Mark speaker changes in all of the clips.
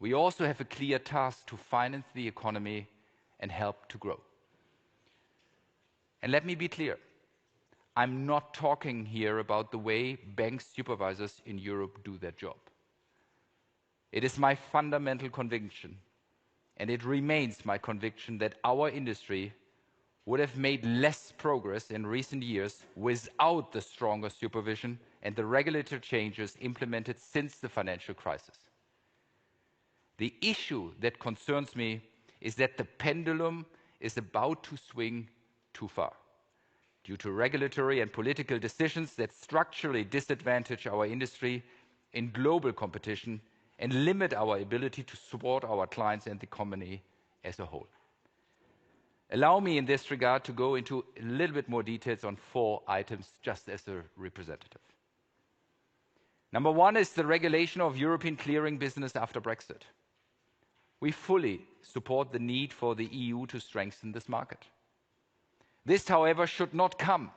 Speaker 1: we also have a clear task to finance the economy and help to grow. And let me be clear, I'm not talking here about the way bank supervisors in Europe do their job. It is my fundamental conviction, and it remains my conviction, that our industry would have made less progress in recent years without the stronger supervision and the regulatory changes implemented since the financial crisis. The issue that concerns me is that the pendulum is about to swing too far due to regulatory and political decisions that structurally disadvantage our industry in global competition and limit our ability to support our clients and the economy as a whole. Allow me in this regard to go into a little bit more details on 4 items just as a representative. Number 1 is the regulation of European clearing business after Brexit. We fully support the need for the EU to strengthen this market. This, however, should not come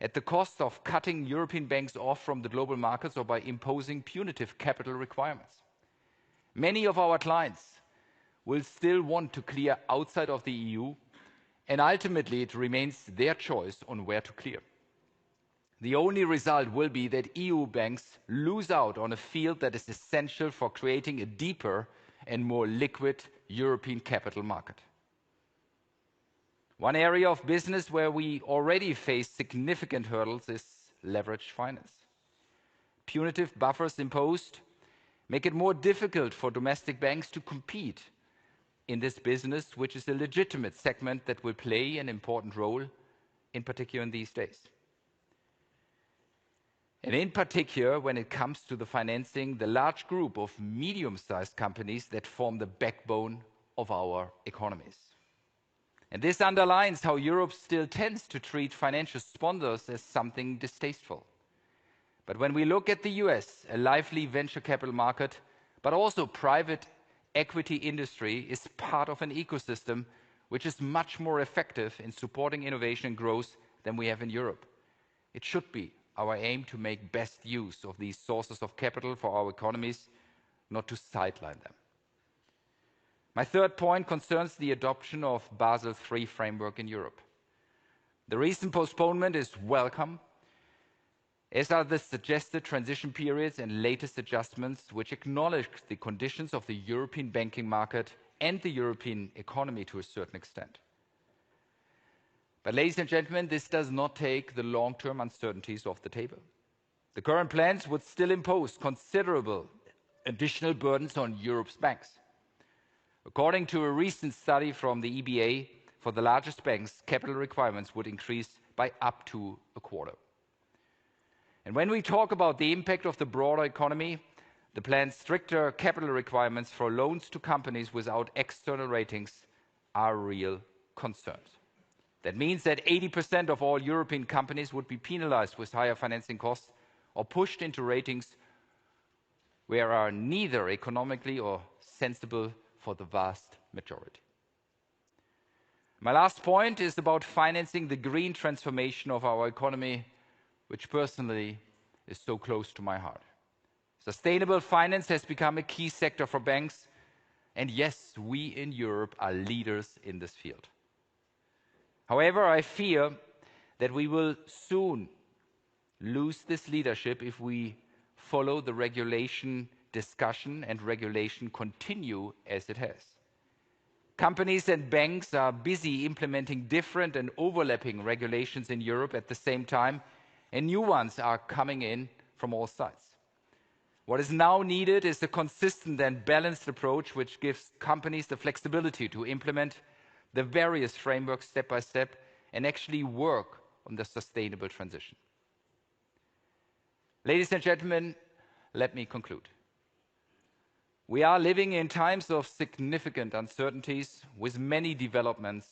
Speaker 1: at the cost of cutting European banks off from the global markets or by imposing punitive capital requirements. Many of our clients will still want to clear outside of the EU, and ultimately it remains their choice on where to clear. The only result will be that EU banks lose out on a field that is essential for creating a deeper and more liquid European capital market. One area of business where we already face significant hurdles is leveraged finance. Punitive buffers imposed make it more difficult for domestic banks to compete in this business, which is a legitimate segment that will play an important role, in particular in these days. And in particular, when it comes to the financing, the large group of medium-sized companies that form the backbone of our economies. And this underlines how Europe still tends to treat financial sponsors as something distasteful. But when we look at the US, a lively venture capital market, but also private equity industry is part of an ecosystem which is much more effective in supporting innovation and growth than we have in Europe. It should be our aim to make best use of these sources of capital for our economies, not to sideline them. My third point concerns the adoption of Basel III framework in Europe. The recent postponement is welcome, as are the suggested transition periods and latest adjustments which acknowledge the conditions of the European banking market and the European economy to a certain extent. But ladies and gentlemen, this does not take the long-term uncertainties off the table. The current plans would still impose considerable additional burdens on Europe's banks. According to a recent study from the EBA, for the largest banks, capital requirements would increase by up to a quarter. And when we talk about the impact of the broader economy, the planned stricter capital requirements for loans to companies without external ratings are real concerns. That means that 80% of all European companies would be penalized with higher financing costs or pushed into ratings where are neither economically or sensible for the vast majority. My last point is about financing the green transformation of our economy, which personally is so close to my heart. Sustainable finance has become a key sector for banks, and yes, we in Europe are leaders in this field. However, I fear that we will soon lose this leadership if we follow the regulation discussion and regulation continue as it has. Companies and banks are busy implementing different and overlapping regulations in Europe at the same time, and new ones are coming in from all sides. What is now needed is a consistent and balanced approach which gives companies the flexibility to implement the various frameworks step by step and actually work on the sustainable transition. Ladies and gentlemen, let me conclude. We are living in times of significant uncertainties with many developments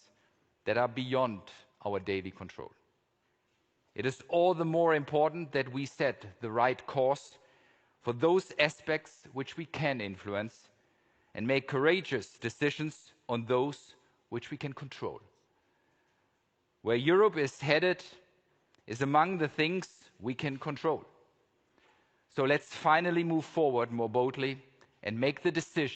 Speaker 1: that are beyond our daily control. It is all the more important that we set the right course for those aspects which we can influence and make courageous decisions on those which we can control. Where Europe is headed is among the things we can control. So let's finally move forward more boldly and make the decision